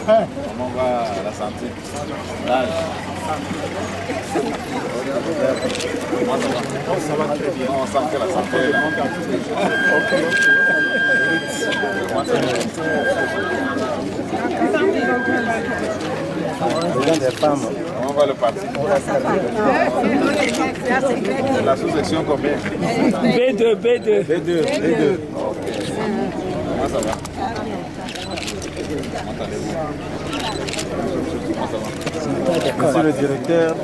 Comment va la santé? L'âge? Ça va très bien. On sent que la santé est là. Des femmes. Comment va le parti? La sous-section combien? B2. B2. Comment ça va? Comment allez-vous? Comment ça va? Monsieur le directeur,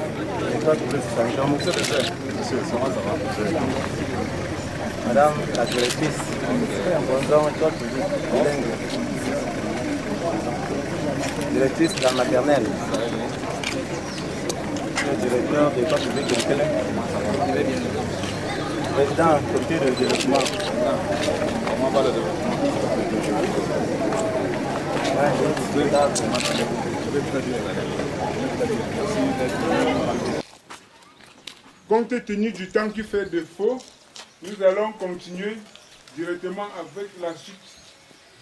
Monsieur, comment ça va? madame la directrice, directrice de la maternelle, le directeur de l'école publique de Kélé, président comité de développement. Comment va le développement? Compte tenu du temps qui fait défaut, nous allons continuer directement avec la suite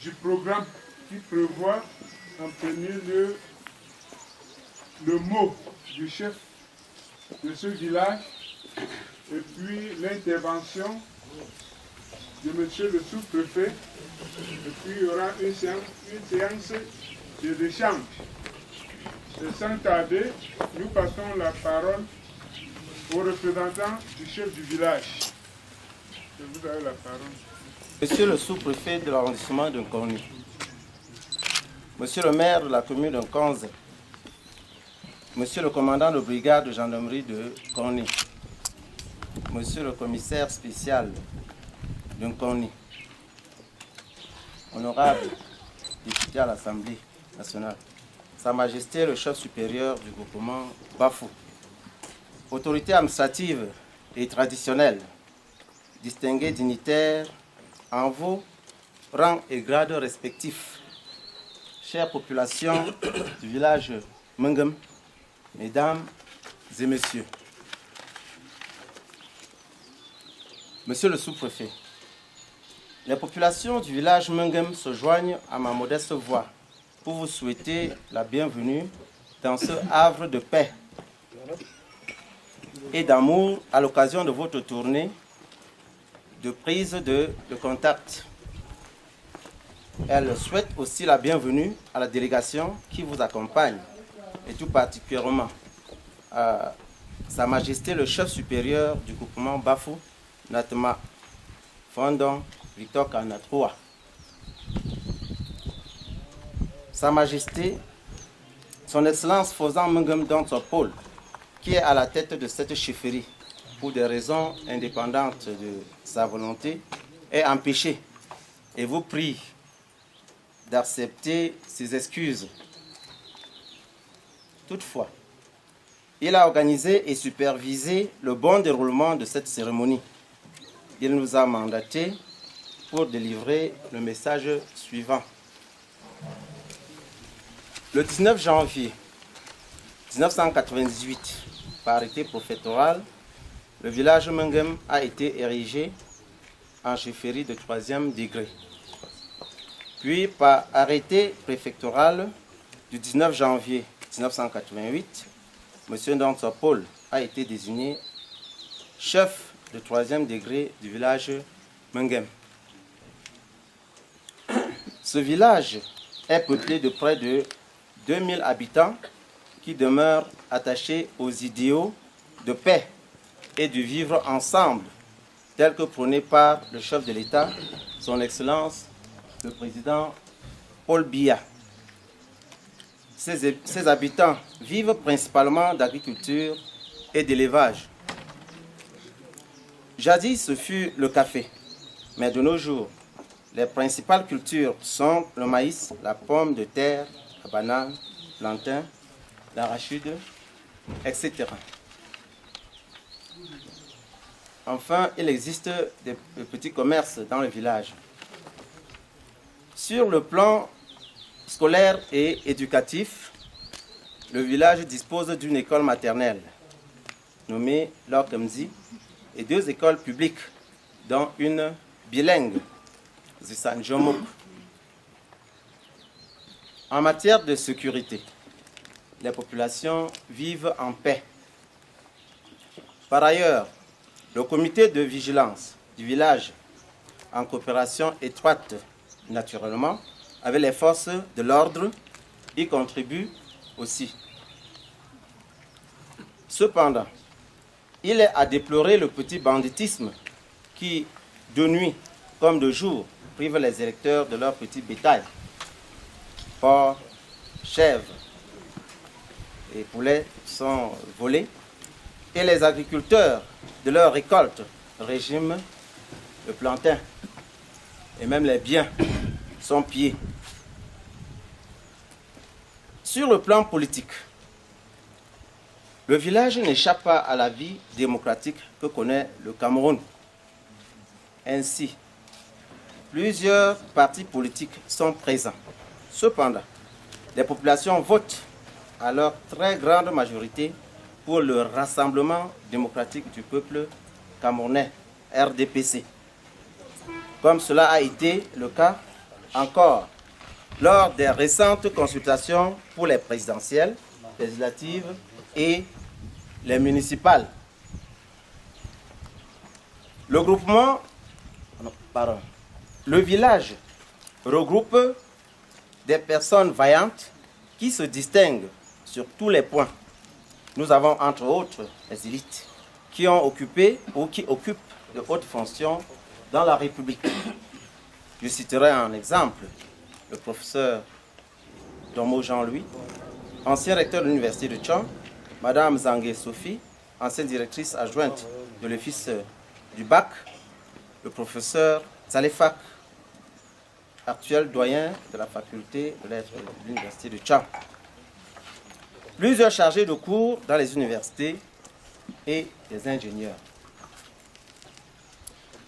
du programme qui prévoit en premier lieu le mot du chef de ce village et puis l'intervention de monsieur le sous-préfet et puis il y aura une séance d'échange. Et sans tarder, nous passons la parole au représentant du chef du village. Vous avez la parole. Monsieur le sous-préfet de l'arrondissement de Nkouni, monsieur le maire de la commune de Nkonze, monsieur le commandant de brigade de gendarmerie de Nkouni, monsieur le commissaire spécial de Nkouni, honorable député à l'Assemblée nationale, Sa Majesté le chef supérieur du groupement Bafou, autorité administrative et traditionnelle, distingués dignitaires en vos rangs et grades respectifs, chère population du village Mengem, Mesdames et Messieurs, Monsieur le sous-préfet, les populations du village Mengem se joignent à ma modeste voix pour vous souhaiter la bienvenue dans ce havre de paix et d'amour à l'occasion de votre tournée de prise de contact. Elle souhaite aussi la bienvenue à la délégation qui vous accompagne et tout particulièrement à Sa Majesté le chef supérieur du groupement Bafou, Natma Fondon Victor Kanatroa. Sa Majesté, Son Excellence Fozan Mengem Dantopol, qui est à la tête de cette chefferie pour des raisons indépendantes de sa volonté, est empêché et vous prie d'accepter ses excuses. Toutefois, il a organisé et supervisé le bon déroulement de cette cérémonie. Il nous a mandatés pour délivrer le message suivant. Le 19 janvier 1998, par arrêté préfectoral, le village Mengem a été érigé en chefferie de 3e degré. Puis, par arrêté préfectoral du 19 janvier 1988, M. Dantopol a été désigné chef de 3e degré du village Mengem. Ce village est peuplé de près de 2000 habitants qui demeurent attachés aux idéaux de paix et de vivre ensemble, tels que prônés par le chef de l'État, son Excellence, le président Paul Biya. Ces habitants vivent principalement d'agriculture et d'élevage. Jadis, ce fut le café, mais de nos jours, les principales cultures sont le maïs, la pomme de terre, la banane, le plantain, l'arachide, etc. Enfin, il existe des petits commerces dans le village. Sur le plan scolaire et éducatif, le village dispose d'une école maternelle nommée Lokamzi et 2 écoles publiques, dont une bilingue, Zisanjomok. En matière de sécurité, les populations vivent en paix. Par ailleurs, le comité de vigilance du village, en coopération étroite naturellement avec les forces de l'ordre, y contribue aussi. Cependant, il est à déplorer le petit banditisme qui, de nuit comme de jour, prive les électeurs de leur petit bétail, porcs, chèvres et poulets sont volés, et les agriculteurs de leur récolte régiment le plantain, et même les biens sont pillés. Sur le plan politique, le village n'échappe pas à la vie démocratique que connaît le Cameroun. Ainsi, plusieurs partis politiques sont présents. Cependant, les populations votent à leur très grande majorité pour le Rassemblement démocratique du peuple camerounais, RDPC, comme cela a été le cas encore lors des récentes consultations pour les présidentielles, législatives et les municipales. Le village regroupe des personnes vaillantes qui se distinguent sur tous les points. Nous avons entre autres les élites qui ont occupé ou qui occupent de hautes fonctions dans la République. Je citerai un exemple, le professeur Domo Jean-Louis, ancien recteur de l'université de Tchon, Madame Zangué Sophie, ancienne directrice adjointe de l'office du bac, le professeur Zalefak, actuel doyen de la faculté de lettres de l'université de Tchon. Plusieurs chargés de cours dans les universités et des ingénieurs.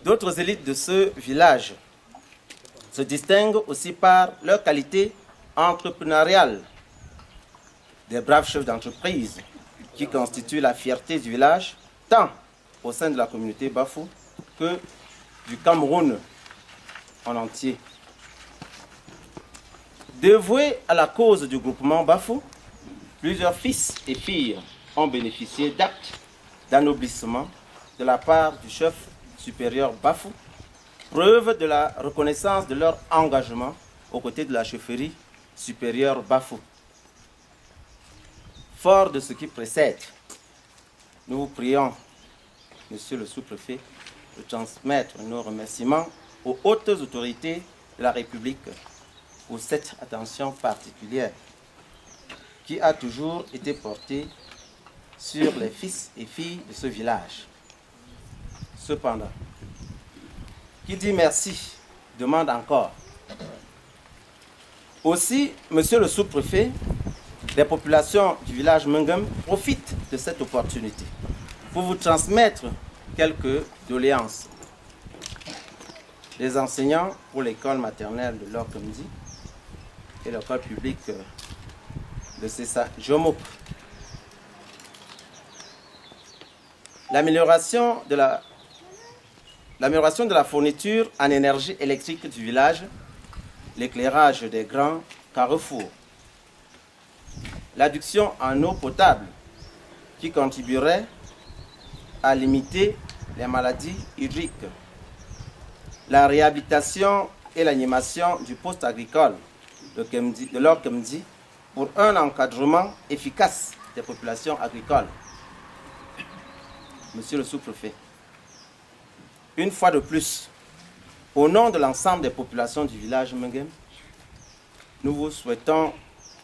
D'autres élites de ce village se distinguent aussi par leur qualité entrepreneuriale. des braves chefs d'entreprise qui constituent la fierté du village, tant au sein de la communauté Bafou que du Cameroun en entier. Dévoués à la cause du groupement Bafou, plusieurs fils et filles ont bénéficié d'actes d'anoblissement de la part du chef supérieur Bafou, preuve de la reconnaissance de leur engagement aux côtés de la chefferie supérieure Bafou. Fort de ce qui précède, nous vous prions, Monsieur le sous-préfet, de transmettre nos remerciements aux hautes autorités de la République pour cette attention particulière qui a toujours été portée sur les fils et filles de ce village. Cependant, qui dit merci demande encore. Aussi, Monsieur le sous-préfet, les populations du village Mengem profitent de cette opportunité pour vous transmettre quelques doléances. Les enseignants pour l'école maternelle de Lorkamdi et l'école publique de Sessa Jomop. L'amélioration de la fourniture en énergie électrique du village, l'éclairage des grands carrefours, l'adduction en eau potable qui contribuerait à limiter les maladies hydriques, la réhabilitation et l'animation du poste agricole de Lorkamdi pour un encadrement efficace des populations agricoles. Monsieur le sous-préfet, une fois de plus, au nom de l'ensemble des populations du village Mengem, nous vous souhaitons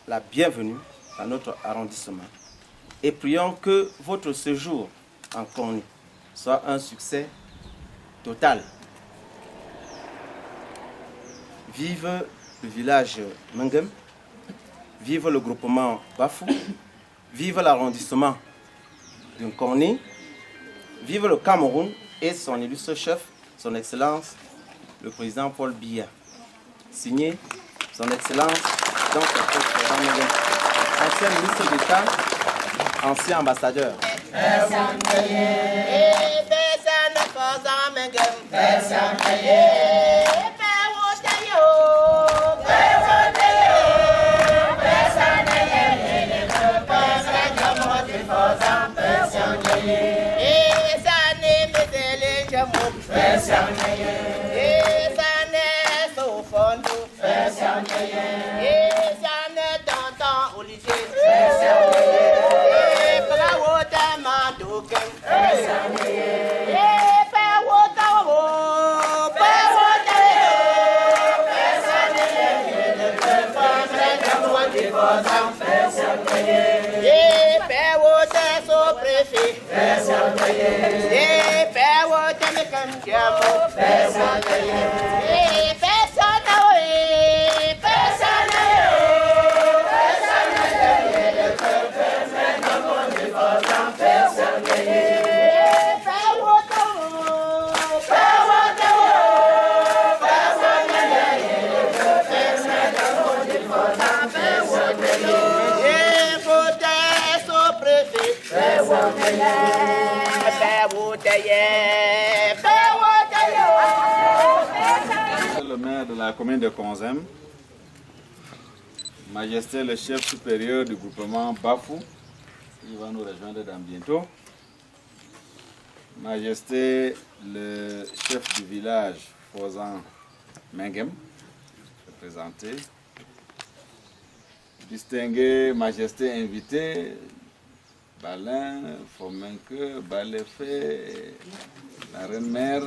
la bienvenue dans notre arrondissement et prions que votre séjour en Konni soit un succès total. Vive le village Mengem, vive le groupement Bafou, vive l'arrondissement de Konni, vive le Cameroun et son illustre chef, son Excellence, le président Paul Biya. Signé, son Excellence, donc le président Mengem, ancien ministre d'État, ancien ambassadeur. Le maire de la commune de Konzem, Majesté le chef supérieur du groupement Bafou, il va nous rejoindre dans bientôt. Majesté le chef du village Fozan Mengem, représenté. Distingué Majesté invité, Balin, Fomenke, Balefé, la reine mère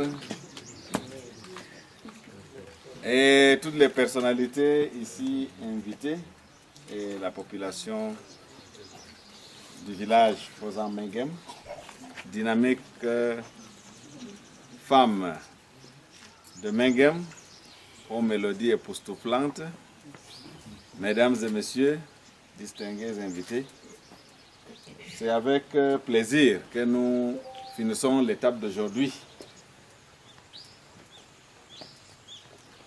et toutes les personnalités ici invitées et la population du village Fozan Mengem, dynamique femme de Mengem, aux mélodies époustouflantes, mesdames et messieurs, distingués invités. C'est avec plaisir que nous finissons l'étape d'aujourd'hui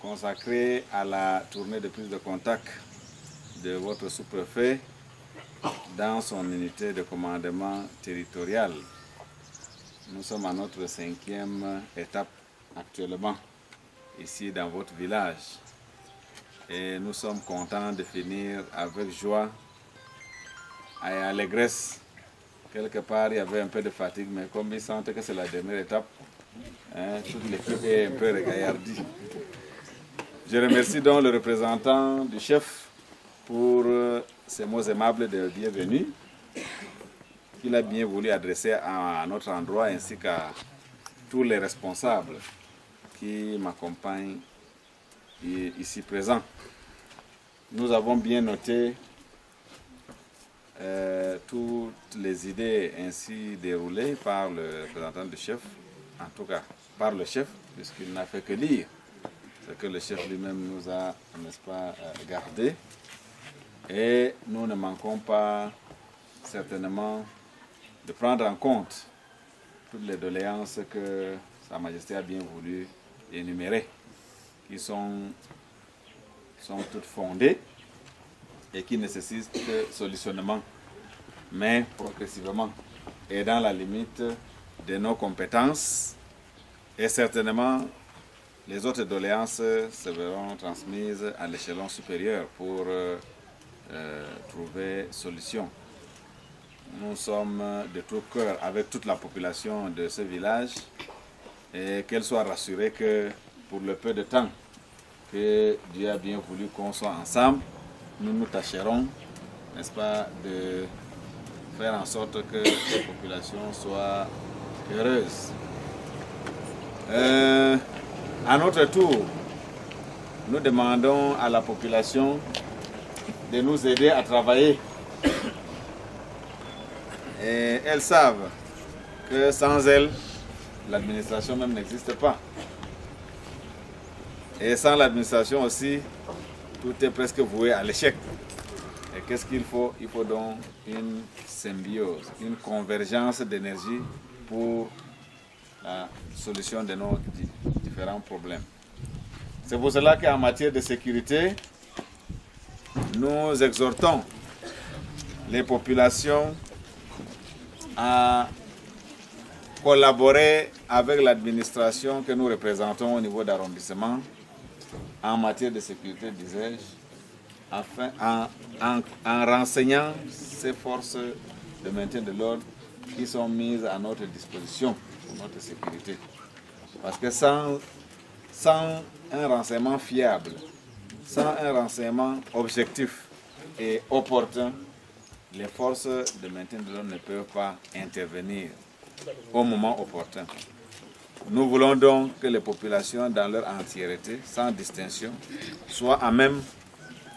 consacrée à la tournée de prise de contact de votre sous-préfet dans son unité de commandement territorial. Nous sommes à notre 5e étape actuellement, ici dans votre village. Et nous sommes contents de finir avec joie et allégresse. Quelque part, il y avait un peu de fatigue, mais comme ils sentent que c'est la dernière étape, toute l'équipe est un peu regaillardie. Je remercie donc le représentant du chef pour ces mots aimables de bienvenue qu'il a bien voulu adresser à notre endroit ainsi qu'à tous les responsables qui m'accompagnent ici présents. Nous avons bien noté toutes les idées ainsi déroulées par le représentant du chef, en tout cas par le chef, puisqu'il n'a fait que lire ce que le chef lui-même nous a, n'est-ce pas, gardé. Et nous ne manquons pas certainement de prendre en compte toutes les doléances que Sa Majesté a bien voulu énumérer, qui sont toutes fondées et qui nécessitent solutionnement, mais progressivement et dans la limite de nos compétences. Et certainement, les autres doléances se verront transmises à l'échelon supérieur pour trouver solution. Nous sommes de tout cœur avec toute la population de ce village et qu'elle soit rassurée que pour le peu de temps que Dieu a bien voulu qu'on soit ensemble, nous nous tâcherons, n'est-ce pas, de faire en sorte que la population soit heureuse. À notre tour, nous demandons à la population de nous aider à travailler. Et elles savent que sans elles, l'administration même n'existe pas. Et sans l'administration aussi, tout est presque voué à l'échec. Et qu'est-ce qu'il faut? Il faut donc une symbiose, une convergence d'énergie pour la solution de nos différents problèmes. C'est pour cela qu'en matière de sécurité, nous exhortons les populations à collaborer avec l'administration que nous représentons au niveau d'arrondissement en matière de sécurité, disais-je, en renseignant ces forces de maintien de l'ordre qui sont mises à notre disposition pour notre sécurité. Parce que sans un renseignement fiable, sans un renseignement objectif et opportun, les forces de maintien de l'ordre ne peuvent pas intervenir au moment opportun. Nous voulons donc que les populations dans leur entièreté, sans distinction, soient à même,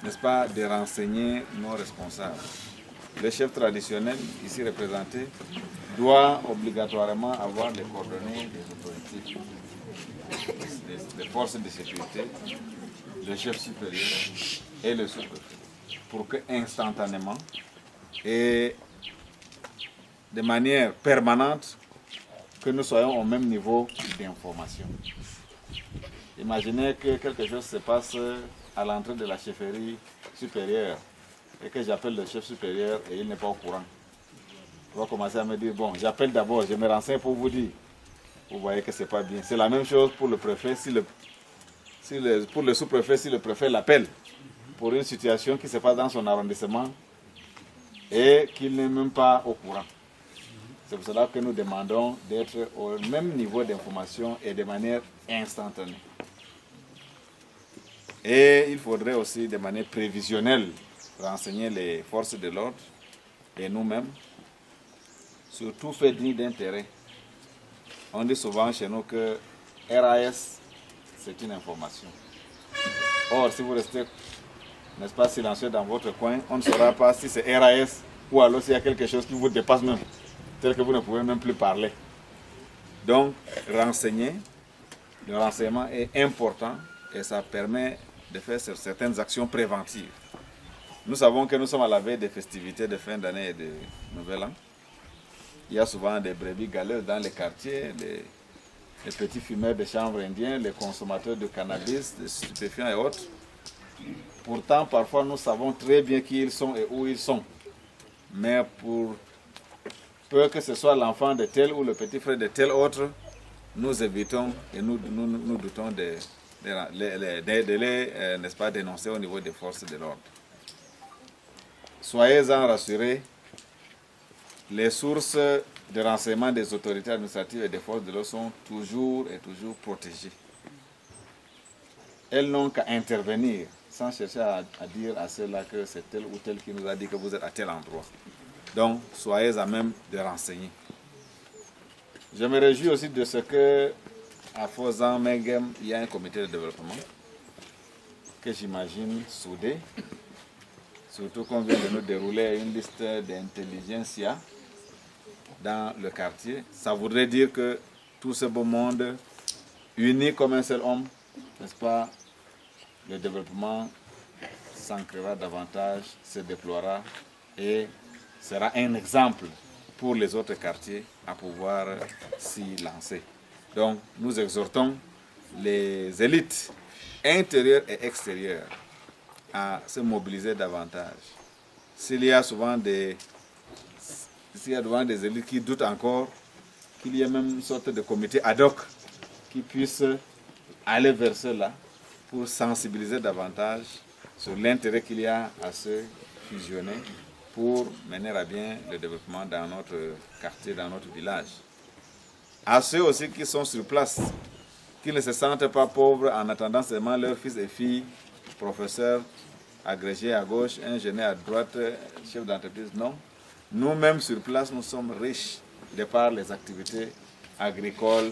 n'est-ce pas, de renseigner nos responsables. Le chef traditionnel, ici représenté, doit obligatoirement avoir les coordonnées des autorités, des forces de sécurité, le chef supérieur et le sous-préfet, pour que instantanément et de manière permanente, que nous soyons au même niveau d'information. Imaginez que quelque chose se passe à l'entrée de la chefferie supérieure et que j'appelle le chef supérieur et il n'est pas au courant. Il va commencer à me dire, bon, j'appelle d'abord, je me renseigne pour vous dire. Vous voyez que ce n'est pas bien. C'est la même chose pour le préfet, pour le sous-préfet, si le préfet l'appelle pour une situation qui se passe dans son arrondissement et qu'il n'est même pas au courant. C'est pour cela que nous demandons d'être au même niveau d'information et de manière instantanée. Et il faudrait aussi de manière prévisionnelle renseigner les forces de l'ordre et nous-mêmes sur tout fait digne d'intérêt. On dit souvent chez nous que RAS, c'est une information. Or, si vous restez, n'est-ce pas, silencieux dans votre coin, on ne saura pas si c'est RAS ou alors s'il y a quelque chose qui vous dépasse même, tel que vous ne pouvez même plus parler. Donc, renseigner, le renseignement est important et ça permet de faire certaines actions préventives. Nous savons que nous sommes à la veille des festivités de fin d'année et de Nouvel An. Il y a souvent des brebis galeuses dans les quartiers, les petits fumeurs de chanvre indien, les consommateurs de cannabis, de stupéfiants et autres. Pourtant, parfois, nous savons très bien qui ils sont et où ils sont. mais pour peu que ce soit l'enfant de tel ou le petit frère de tel autre, nous évitons et nous doutons de les n'est-ce pas, dénoncer au niveau des forces de l'ordre. Soyez-en rassurés, les sources de renseignement des autorités administratives et des forces de l'ordre sont toujours protégées. Elles n'ont qu'à intervenir sans chercher à dire à ceux-là que c'est tel ou tel qui nous a dit que vous êtes à tel endroit. Donc, soyez à même de renseigner. Je me réjouis aussi de ce que à Fozan-Mengem, il y a un comité de développement que j'imagine soudé. Surtout qu'on vient de nous dérouler une liste d'intelligentsia dans le quartier. Ça voudrait dire que tout ce beau monde, uni comme un seul homme, n'est-ce pas, le développement s'ancrera davantage, se déploiera et sera un exemple pour les autres quartiers à pouvoir s'y lancer. Donc, nous exhortons les élites intérieures et extérieures à se mobiliser davantage. S'il y a souvent des élites qui doutent encore, qu'il y ait même une sorte de comité ad hoc qui puisse aller vers cela pour sensibiliser davantage sur l'intérêt qu'il y a à se fusionner pour mener à bien le développement dans notre quartier, dans notre village. À ceux aussi qui sont sur place, qui ne se sentent pas pauvres en attendant seulement leurs fils et filles, professeurs, agrégés à gauche, ingénieurs à droite, chefs d'entreprise, non. Nous-mêmes sur place, nous sommes riches de par les activités agricoles,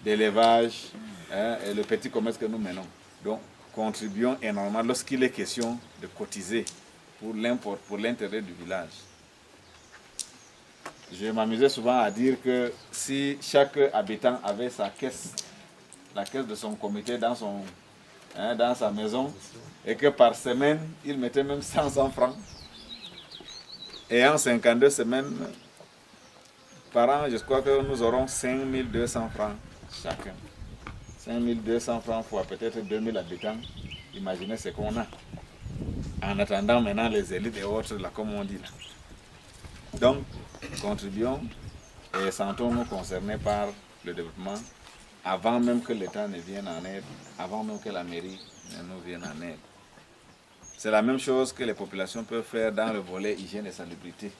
d'élevage et le petit commerce que nous menons. Donc, contribuons énormément lorsqu'il est question de cotiser pour l'intérêt du village. Je m'amusais souvent à dire que si chaque habitant avait sa caisse, la caisse de son comité dans sa maison, et que par semaine, il mettait même 100 francs, et en 52 semaines, par an, je crois que nous aurons 5200 francs chacun. 5200 francs fois peut-être 2000 habitants, imaginez ce qu'on a. En attendant maintenant les élites et autres, là, comme on dit là. Donc, contribuons et sentons-nous concernés par le développement avant même que l'État ne vienne en aide, avant même que la mairie ne nous vienne en aide. C'est la même chose que les populations peuvent faire dans le volet hygiène et salubrité.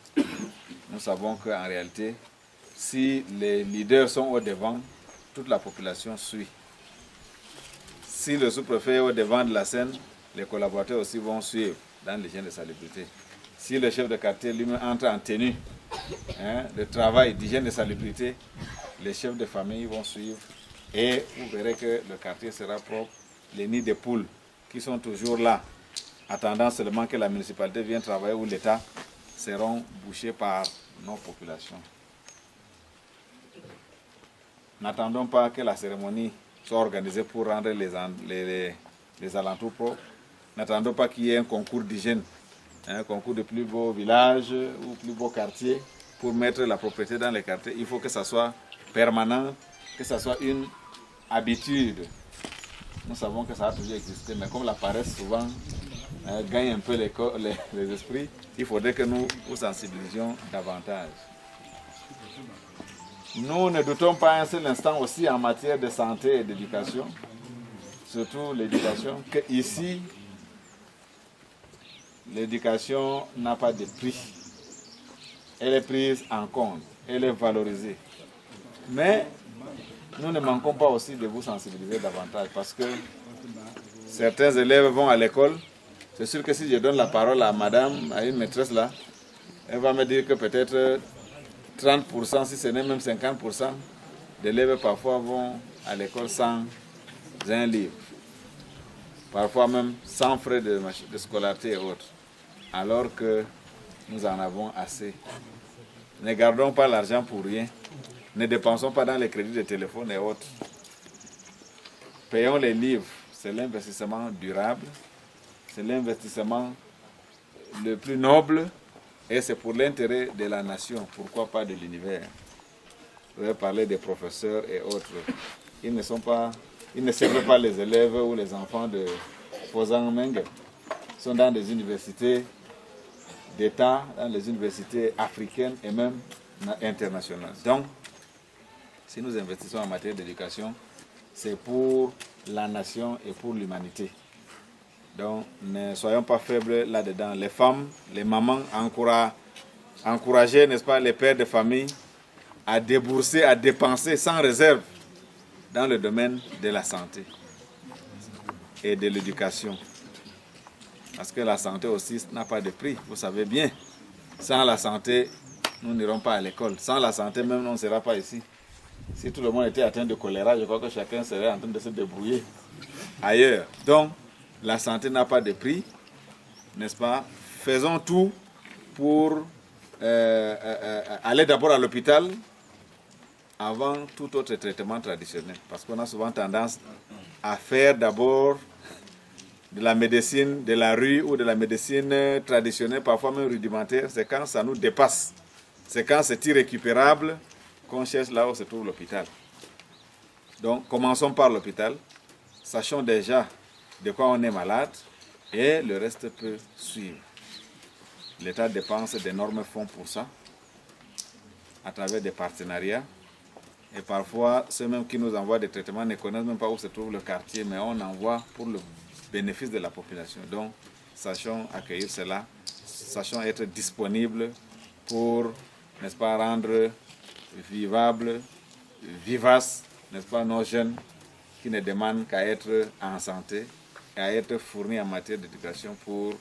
Nous savons qu'en réalité, si les leaders sont au devant, toute la population suit. Si le sous-préfet est au devant de la scène, les collaborateurs aussi vont suivre dans l'hygiène et salubrité. Si le chef de quartier lui-même entre en tenue de travail d'hygiène et salubrité, les chefs de famille vont suivre et vous verrez que le quartier sera propre. Les nids de poules qui sont toujours là, attendant seulement que la municipalité vienne travailler ou l'État, seront bouchés par nos populations. N'attendons pas que la cérémonie soit organisée pour rendre les alentours propres. N'attendons pas qu'il y ait un concours d'hygiène, un concours de plus beaux villages ou plus beaux quartiers pour mettre la propriété dans les quartiers. Il faut que ça soit permanent, que ça soit une habitude. Nous savons que ça a toujours existé, mais comme la paresse souvent gagne un peu les esprits, il faudrait que nous vous sensibilisions davantage. Nous ne doutons pas un seul instant aussi en matière de santé et d'éducation, surtout l'éducation, que ici, l'éducation n'a pas de prix. Elle est prise en compte, elle est valorisée. Mais nous ne manquons pas aussi de vous sensibiliser davantage parce que certains élèves vont à l'école. C'est sûr que si je donne la parole à madame, à une maîtresse là, elle va me dire que peut-être 30%, si ce n'est même 50% d'élèves parfois vont à l'école sans un livre. Parfois même sans frais de scolarité et autres. Alors que nous en avons assez. Ne gardons pas l'argent pour rien. Ne dépensons pas dans les crédits de téléphone et autres. Payons les livres. C'est l'investissement durable. C'est l'investissement le plus noble. Et c'est pour l'intérêt de la nation. Pourquoi pas de l'univers. Vous avez parlé des professeurs et autres. Ils ne servent pas les élèves ou les enfants de Fozan-Mengem. Ils sont dans des universités d'État, dans les universités africaines et même internationales. Donc, si nous investissons en matière d'éducation, c'est pour la nation et pour l'humanité. Donc, ne soyons pas faibles là-dedans. Les femmes, les mamans, encourager, n'est-ce pas, les pères de famille à débourser, à dépenser sans réserve dans le domaine de la santé et de l'éducation. Parce que la santé aussi n'a pas de prix, vous savez bien. Sans la santé, nous n'irons pas à l'école. Sans la santé, même, on ne sera pas ici. Si tout le monde était atteint de choléra, je crois que chacun serait en train de se débrouiller ailleurs. Donc, la santé n'a pas de prix, n'est-ce pas? Faisons tout pour aller d'abord à l'hôpital avant tout autre traitement traditionnel. Parce qu'on a souvent tendance à faire d'abord de la médecine de la rue ou de la médecine traditionnelle, parfois même rudimentaire. C'est quand ça nous dépasse. C'est quand c'est irrécupérable qu'on cherche là où se trouve l'hôpital. Donc, commençons par l'hôpital. Sachons déjà de quoi on est malade et le reste peut suivre. L'État dépense d'énormes fonds pour ça, à travers des partenariats. Et parfois, ceux même qui nous envoient des traitements ne connaissent même pas où se trouve le quartier, mais on envoie pour le bénéfice de la population. Donc, sachons accueillir cela, sachons être disponibles pour, n'est-ce pas, rendre vivables, vivaces, n'est-ce pas, nos jeunes qui ne demandent qu'à être en santé et à être fournis en matière d'éducation pour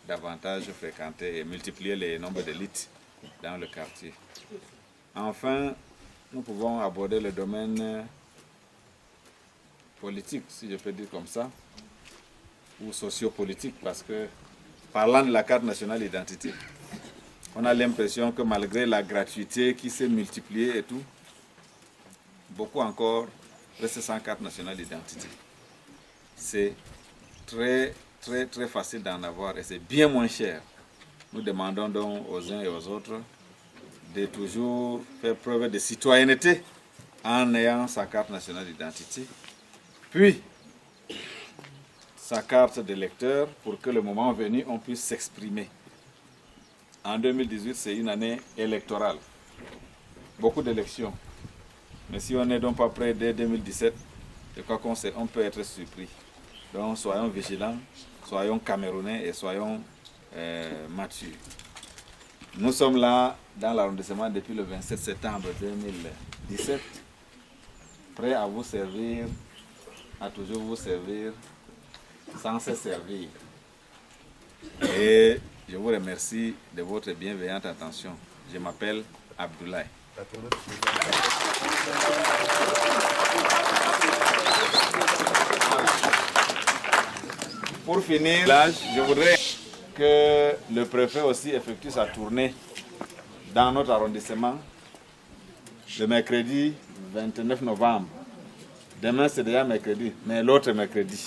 davantage fréquenter et multiplier les nombres d'élites dans le quartier. Enfin, nous pouvons aborder le domaine politique, si je peux dire comme ça, ou sociopolitique, parce que parlant de la carte nationale d'identité, on a l'impression que malgré la gratuité qui s'est multipliée et tout, beaucoup encore restent sans carte nationale d'identité. C'est très facile d'en avoir et c'est bien moins cher. Nous demandons donc aux uns et aux autres de toujours faire preuve de citoyenneté en ayant sa carte nationale d'identité, puis sa carte d'électeur pour que le moment venu, on puisse s'exprimer. En 2018, c'est une année électorale. Beaucoup d'élections. Mais si on n'est donc pas prêt dès 2017, je crois qu'on peut être surpris. Donc soyons vigilants, soyons camerounais et soyons matures. Nous sommes là dans l'arrondissement depuis le 27 septembre 2017, prêts à vous servir, à toujours vous servir, sans se servir. Et je vous remercie de votre bienveillante attention. Je m'appelle Abdoulaye. Pour finir, je voudrais que le préfet aussi effectue sa tournée dans notre arrondissement le mercredi 29 novembre. Demain, c'est déjà mercredi, mais l'autre mercredi,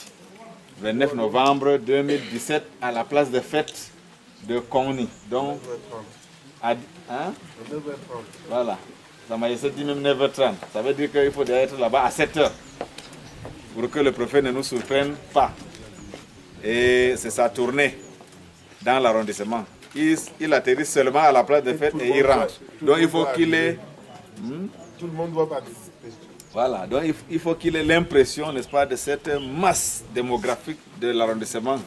29 novembre 2017, à la place des fêtes de Kony. Donc, voilà. Sa Majesté dit même 9h30. Ça veut dire qu'il faut déjà être là-bas à 7h pour que le préfet ne nous surprenne pas. Et c'est sa tournée dans l'arrondissement. Il atterrit seulement à la place des fêtes et il rentre. Donc il faut qu'il ait... Tout le monde doit participer. Voilà, donc il faut qu'il ait l'impression, n'est-ce pas, de cette masse démographique de l'arrondissement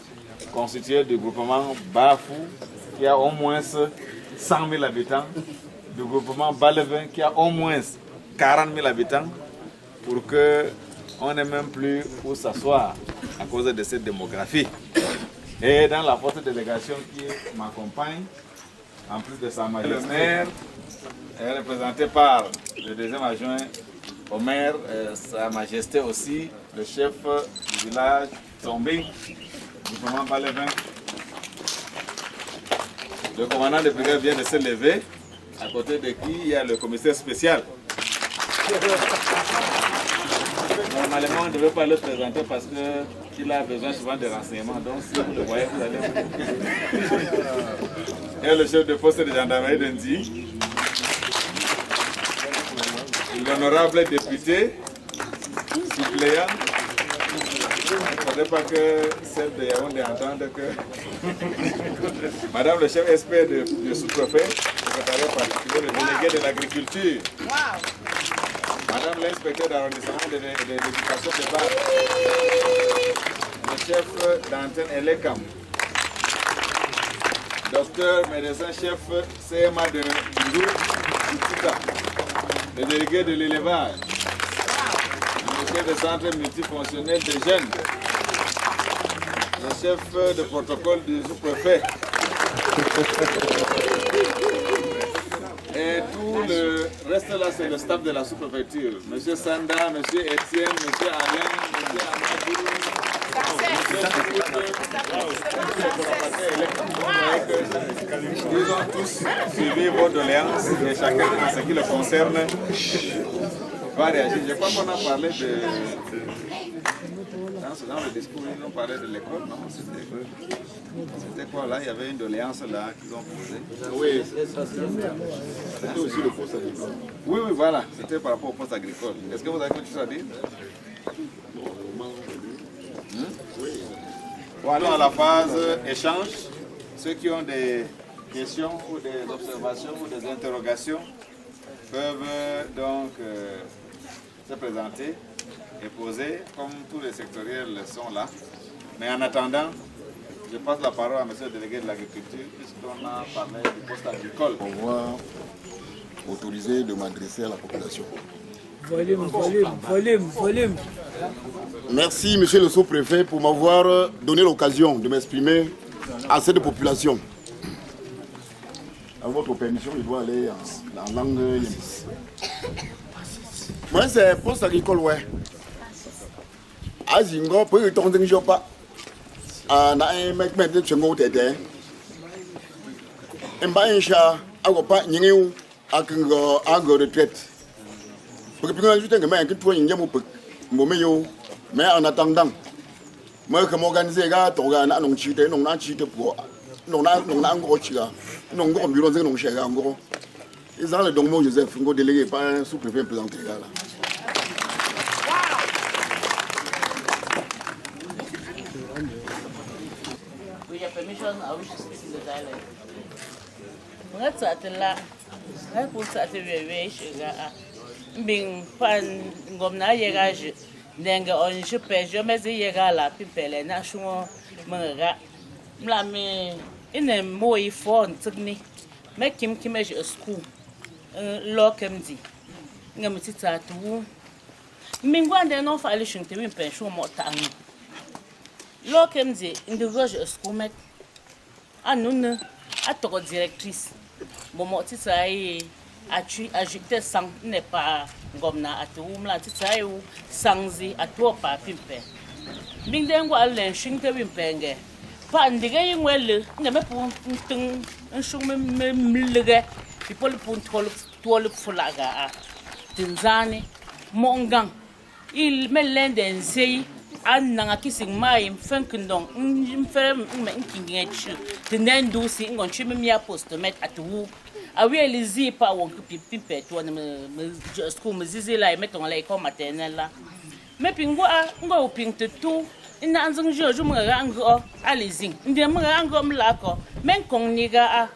constituée du groupement Bafou, qui a au moins 100 000 habitants, du groupement Balevin, qui a au moins 40 000 habitants, pour qu'on n'ait même plus où s'asseoir à cause de cette démographie. Et dans la forte délégation qui m'accompagne, en plus de Sa Majesté, le maire est représenté par le deuxième adjoint au maire, Sa Majesté aussi, le chef du village Tombing, du groupement Balevin. Le commandant de brigade vient de se lever, à côté de qui il y a le commissaire spécial. Normalement, on ne devait pas le présenter parce qu'il a besoin souvent de renseignements. Donc, si vous le voyez, vous allez vous... Et le chef de poste de gendarmerie d'Indi, l'honorable député suppléant ne faudrait pas que celle de Yaoundé entende que Madame le chef expert de sous-préfet, secrétariat particulier, le délégué de l'agriculture, Madame l'inspecteur d'arrondissement de l'éducation de base, le chef d'antenne Elekam, docteur médecin-chef CMA de Ndou, le délégué de l'élevage, le chef de centre multifonctionnel des jeunes, le chef de protocole du sous-préfet et tout le reste là c'est le staff de la sous-préfecture. Monsieur Sanda, Monsieur Etienne, Monsieur Alain, Monsieur Amadou. Ils ont tous suivi vos doléances et chacun en ce qui le concerne va réagir. Je crois qu'on a parlé de... Dans le discours, ils ont parlé de l'école, non? C'était quoi là? Il y avait une doléance là qu'ils ont posée. Oui, c'était aussi le poste agricole. Oui, oui, voilà, c'était par rapport au poste agricole. Est-ce que vous avez quelque chose à dire? Voilà à la phase échange. Ceux qui ont des questions ou des observations ou des interrogations peuvent donc se présenter et poser, comme tous les sectoriels sont là. Mais en attendant, je passe la parole à monsieur le délégué de l'agriculture, puisqu'on a parlé du poste agricole. On va autoriser de m'adresser à la population. Volume. Merci, monsieur le sous-préfet, pour m'avoir donné l'occasion de m'exprimer à cette population. À votre permission, je dois aller en langue yémis. Moi, c'est poste agricole, ouais. À Zingo, pour y tomber, je ne sais pas. On a un mec qui est mort. Un bain-chat, à pas une retraite. Parce que je suis un mec qui est mais en attendant, moi, comme organiser, non cheaté, non cheaté pour. Non, en gros, non, gros, bureau, non, cher, en gros. Ils ont le don Joseph, un délégué, pas un sous-préfet présenté là. With your permission, I wish to speak in the dialect. Let's atela. I put at a very sugar. Being fan gomna yegage. Then go on ship, Jomezi Yegala, people, and national Manga. Mlame in a more phone took me. Make him measure a school. Lock him. Ngamitita to woo. Mingwan, they're not violation to win pension more time. Lock him in the verge of school met. I know, I took a directrice. Momotisa, ajouté sang n'est pas gomna à tout la titaï ou sangzi à toi pas pimpe. Bingden wa len shinte wimpenge. Pa ndiga yingwele ngame pour un chou me people pour toile fulaga. Tinzani mongang. Il me lende nzei an nanga kissing mai mfankindong mfere mkingechu. Tinendu si ngonchi mia post met at wu. Awi zipa wonku pimpe to na school mzizi la meton la école maternelle la me pingwa ngo pingte tu ina anzung joju mga ngo alizing ndem mga ngo mlako men kong niga a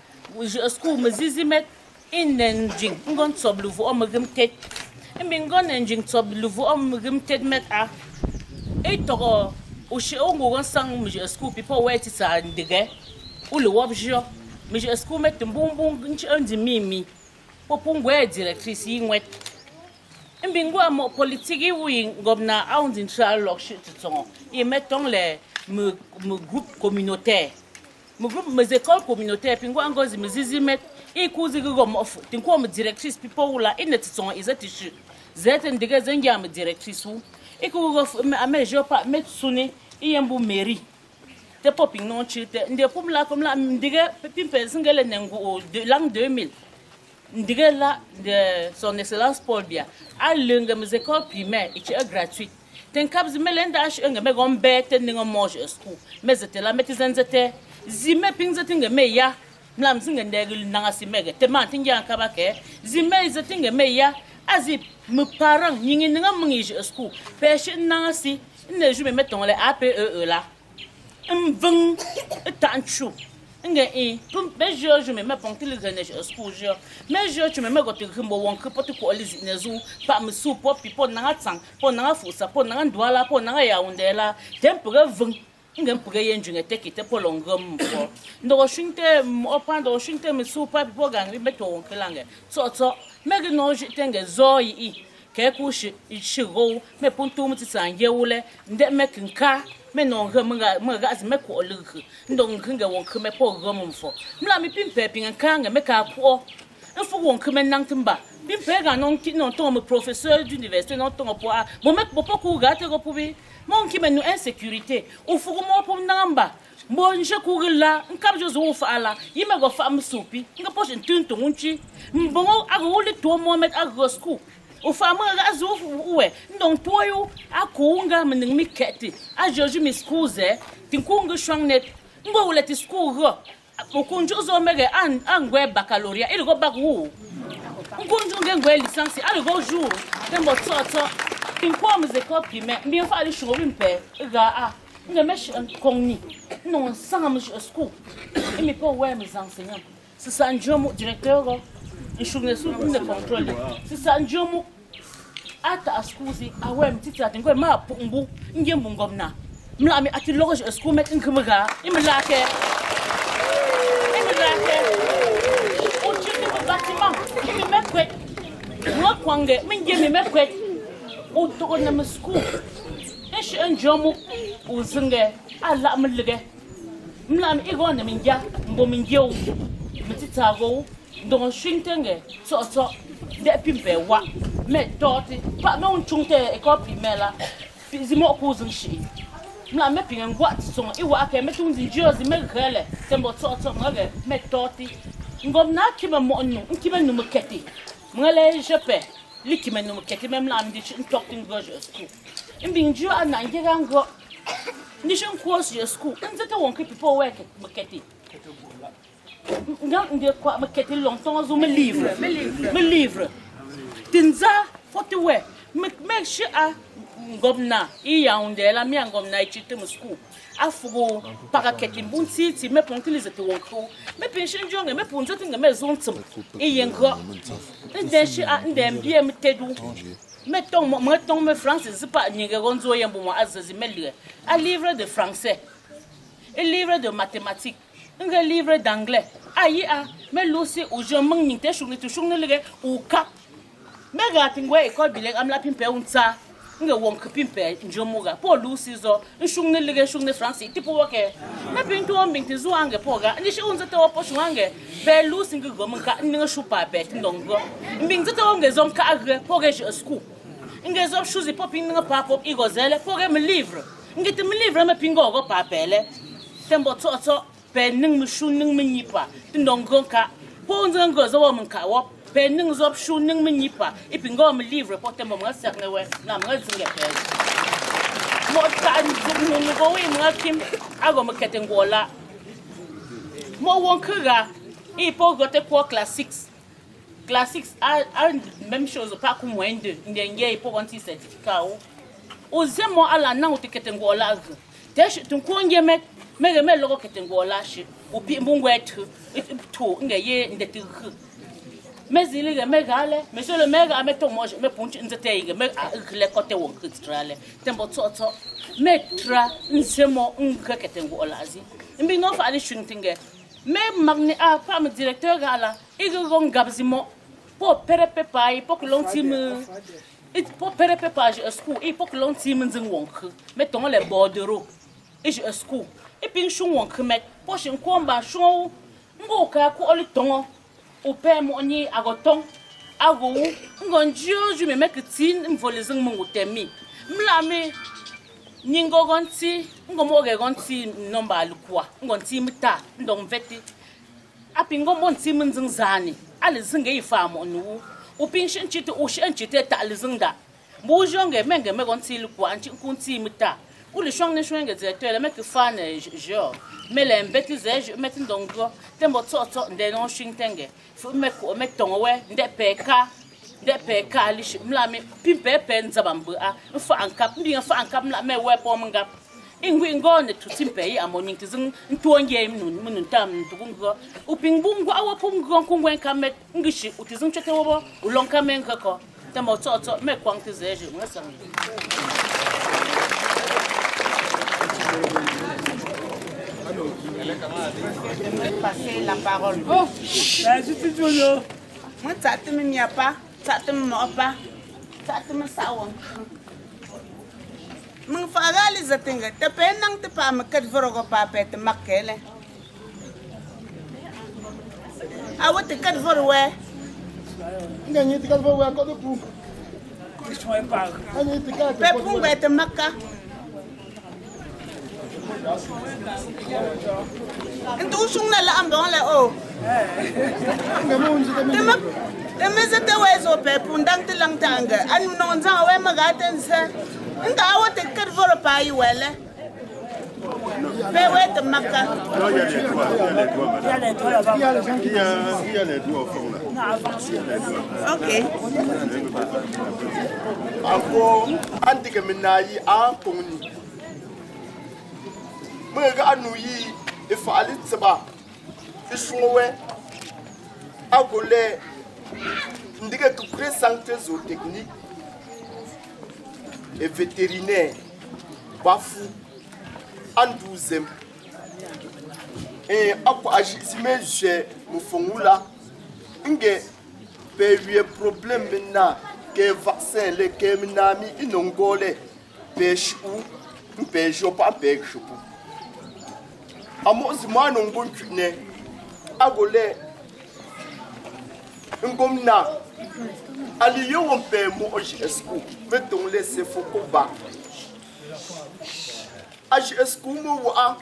school mzizi met inenjing ngon sobluvu o magim tet mbingon enjing sobluvu o magim tet met a etoro o she o ngo sang mji school people wait sa ndige ulu wobjo mais est-ce que vous mettez un bonbon de mimi pour pouvoir directrice yingwet mbingwa mo politique oui gomna aund intraloc chitson et mettons les me groupe communautaire me groupe mes écoles communautaires pingwa ngozi mzizi met ikuzi gom of tinko me directrice people la inetson izatishi zete ndiga zenja me directrice u ikugo ame jopa metsuni iyembu mairie te poping non chite ndé pour la comme la ndiga pimpe singale nengo de l'an 2000 ndiga la de son excellence Paul Biya a lenga mes écoles primaires et gratuite ten kabs melenda ach nga me gombe ten ngo moje school mais c'était la metizenzete zime pingzetinga me ya mlam singa ndegil nanga simege te mantinga kabake zime zetinga me ya azi me parent nyingi nga mungi school peche nanga si ne je me mettre dans les APE là. Veng tanchou. Mais je me mets pour que les jeunes exposure. Mais je me mets pour que mon que pour que les nezu pas me sou pour pipo na tsang pour na fusa pour na douala pour na yaoundé là. Tempore veng. Pour que yenjunge te kite pour longom pour. Ndo shinte opando shinte me sou pas pipo gang mettre on kelange. So mais que non je tenge zoi ke kushi ishiro me puntu mutsange wule nde mekinka me no mga az me ko luk ndo nkinga wonke me po gomfo mla mi pimpe pinga me ka ko nfu wonke me nangtimba pimpe ga non ki non to me professeur d'université non to po a mo me po ko ga te go pubi mon ki me no insécurité o fu mo po namba mo nje ku la nkab jo zo fa ala yime go fa msupi nga po ntuntu nchi mbongo aguli to Mohamed agosku o fama azu uwe ndong toyo akunga mning miketi a joji mi skuze tinkunga shwangnet ngo uleti skugo okunjo zo mege angwe baccalauréat il go bagu nkunjo ngwe licence ali go jour tembo toto tinkom ze copie mais bien fa ali show mpe ga a ngemesh kongni non sangam school imi po we mes enseignants c'est ça njomo directeur ishugule su de contrôle c'est ça njomo ata askuzi awem titi atingwe ma pumbu ngembu ngomna mlami ati loge school met nkumuga imlake o chiti bâtiment imi mekwe ngakwange minge mekwe o to na musku esh njomo uzinge ala mlige mlami igona minja mbo mingew mititago don shintenge so de pimpe wa me doti pa me un chunte e ko primela zimo ko zunshi mla me pinga ngwa so iwa aka me tun zinjozi me gele tembo so ngale me doti ngom na kima mo nu nkima nu meketi ngale jepe likima nu meketi me mla am di talking gojo school imbinjo ana ngega ngo nishon course your school nzeta wonke people work meketi nde kwa meketi longtemps zo me livre tinza fotiwe me shi a ngomna iyaunde la mi ngomna ichite mu school afugo para keti mbunti ti me pontilize te wonko me pension jonge me ponzo tinga me zontum iyengo nde shi a nde mbie mtedu me ton me français c'est pas nyenge gonzo yembo mo azazi me lire a livre de français un livre de mathématiques un livre d'anglais ayi a me losi o je mang ni te shugni tu shugni lege o ka me ga tingwe école bilek am la pimpe unta nge wonk pimpe njomuga po losi zo shugni lege shugni français tipo wake me pinto mbinti zuange poga ni shi unza te wapo shwange be losi nge gomunka ninga shupa bet ndongo mbinti te wonge zom ka agre poga je school nge zom shuzi popi ninga papo igozele poga me livre nge te me livre me pingo go papele tembo toto pe ning mu shu ning mu nyipa ndongo ka po nza ngo zo wo munka wo pe ning zo shu ning mu nyipa ipingo mu livre po tembo mga sakne we na mga zinge pe mo ta nzu ngo we mga kim ago makete ngola mo wonka ipo gote ko classics a même chose pas comme wende ndenge ipo konti certificat o zemo ala na utikete ngola tesh tunkonge me logo ketengola shi upi mbungwetu tu ngeye ndeti mezili me gale monsieur le maire a meto moje me punchi nzeteyinge me le côté won kistrale tembo toto me tra nsemo ketengola azi mbi no fa ali shuntinge me magni a pa me directeur gala igo ngabzimo po perepe pai po lontim it po perepe page school e po lontim nzin wonk me ton le bordereau e je school e pin shun won kmet po shin komba shon ngo ka ko oli tongo o pe mo ni agoton ago ngonjio ju me mekitin mvolezing mo temi mlame ningo gonti ngomo ge gonti nomba alukwa ngonti mita ndong veti apingo monti munzingzani alizinge ifamo nu o pin shin chiti o shin chiti ta alizinda mo jonge menge me gonti lukwa nchi kunti mita uli shong shwenge directeur me ke fan jo me le mbeti ze meti ndongo tembo toto nde no shintenge fu me ko me tonwe nde peka de pe kalish mla me pimpe pe nzabambu a mfa ankap ndi mfa ankap mla me wepo mngap ingwi ngone tutimpe yi amoni ntizin ntuonge mun tam ntugungo upingbungu awapumgo kungwen kamet ngishi utizin chete wobo ulonka menga ko tamo toto me kwangti zeje ngasa passer la parole. Moi, ça te me n'y a pas, ça te me mord pas, ça te me sawon. Mon frère, les attenga, te penang te pas me kat vorogo papa te makele. Ah, what the cat for where? Ganhei tika vou a coisa pu. Pepung where te makka. En toen zong naar de ambulance, oh. De mensen te wijzen op het punt dat te lang tangen. En non zijn we maar gaten ze. En daar wordt de kar voor een paar jaar. Bij te maken. Oké. Ako antika minayi a pongni. Mwega anuyi ifali tsaba ishwe agole ndike ku présenter zootechnique et vétérinaire bafu en 12e et ako ajisime je mufongula nge pe wie problème maintenant que vaccin le que minami inongole pêche ou pêche pas pêche amozi mwana ngontune agole ngomna aliyo wompe mo esku meton lese fokoba esku mo wa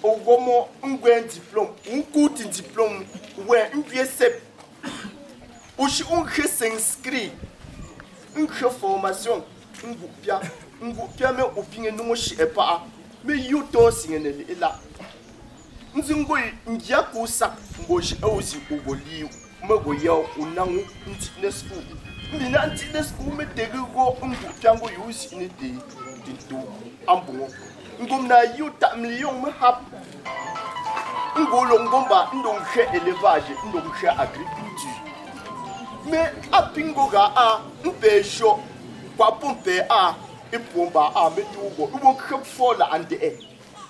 ogomo ngwen diplôme unkuti diplôme we mpiese ushi unke s'inscrit unke formation ngupia me opinge nungo shi epa me yuto singene ila nzingo ngia kusa mboji ozi ugoli mego ya unangu ntinesku mina ntinesku me tegego ngupia ngo yusi ni de dinto ambungo ngomna yuta million me hap ngolo ngomba ndonghe élevage ndonghe agriculture me apingo ga a mpejo kwa pompe a ipomba a metugo ubo khapfola ande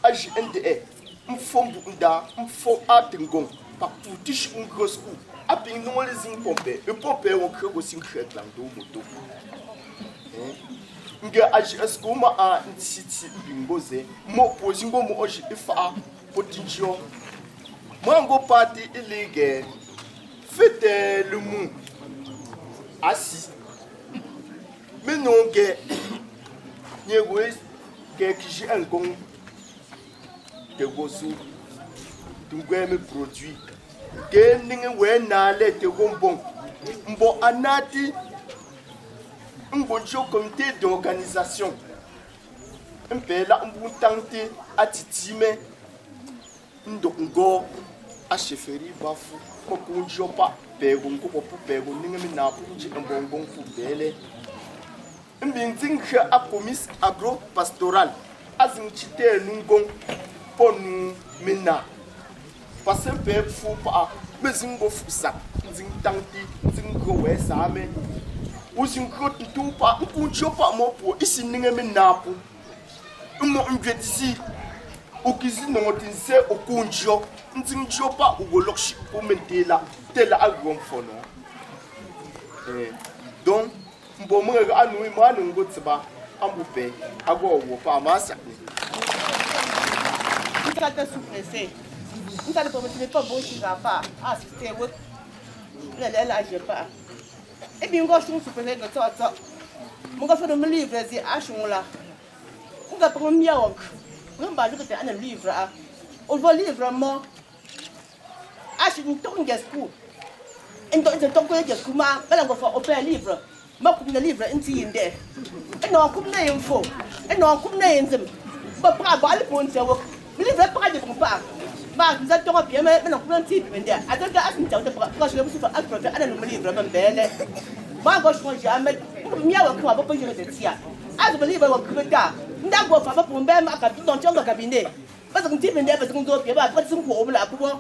aji ande mfombu nda mfo atingong pa putish ngosku aping nole zing pompe ipompe wo khego sing khetlang do moto nge aji eskuma a ntiti bimboze mo pozingo mo oji ifa potinjo mwango parti illégal fête le monde assis mais non que nyegwe que kiji engong que gosu tungwe me produit que ninge we na le te gombon mbo anati ngonjo comité d'organisation mpela mbutante atitime ndongo a chefferie bafu ko kunjo pa pego ko po pego ninge mi na punji mbongo fu bele mbinzing a comis agro pastoral azin chite nungong ponu mina pasempe fu pa bezingo fusa zing tanti zingo wesame uzingo tupa kunjo pa mopo isi ninge mi na pu mo njwetisi ukizi nongotinse okunjo nzinjo pa ugolokshi kumentela tela agrom fono donc mbo mwega anu imanu ngotsiba ambupe agwo pa masa Nta sous-préfet. Nta le promoteur pas beau qui va pas assister au elle age pas. Et bien go sous-préfet de toto. Mon gars fait de me livrer des achons là. On va prendre mieux. On va ajouter un livre à. On va livre moi. Acheter une tonne de scoop. Et donc je t'en connais de comment. Elle va faire opérer livre. Ma coupe de livre ainsi inde. Et non coupe de info. Et non coupe de info. Ma pas balle pour une séance. Le livre pas de compas. ba za to ko pie me na ko ti be ndia a to ga asin tawo ko shi musu fa afro fe ana no livre ban bele ba go shi ja me mi awo ko ba ko jere de tia a zo livre wo ko da nda go fa ba pu mbe ma ka don chong ka bine ba zo ti be ndia ba zo do pie ba ko sun ko bu la ku bo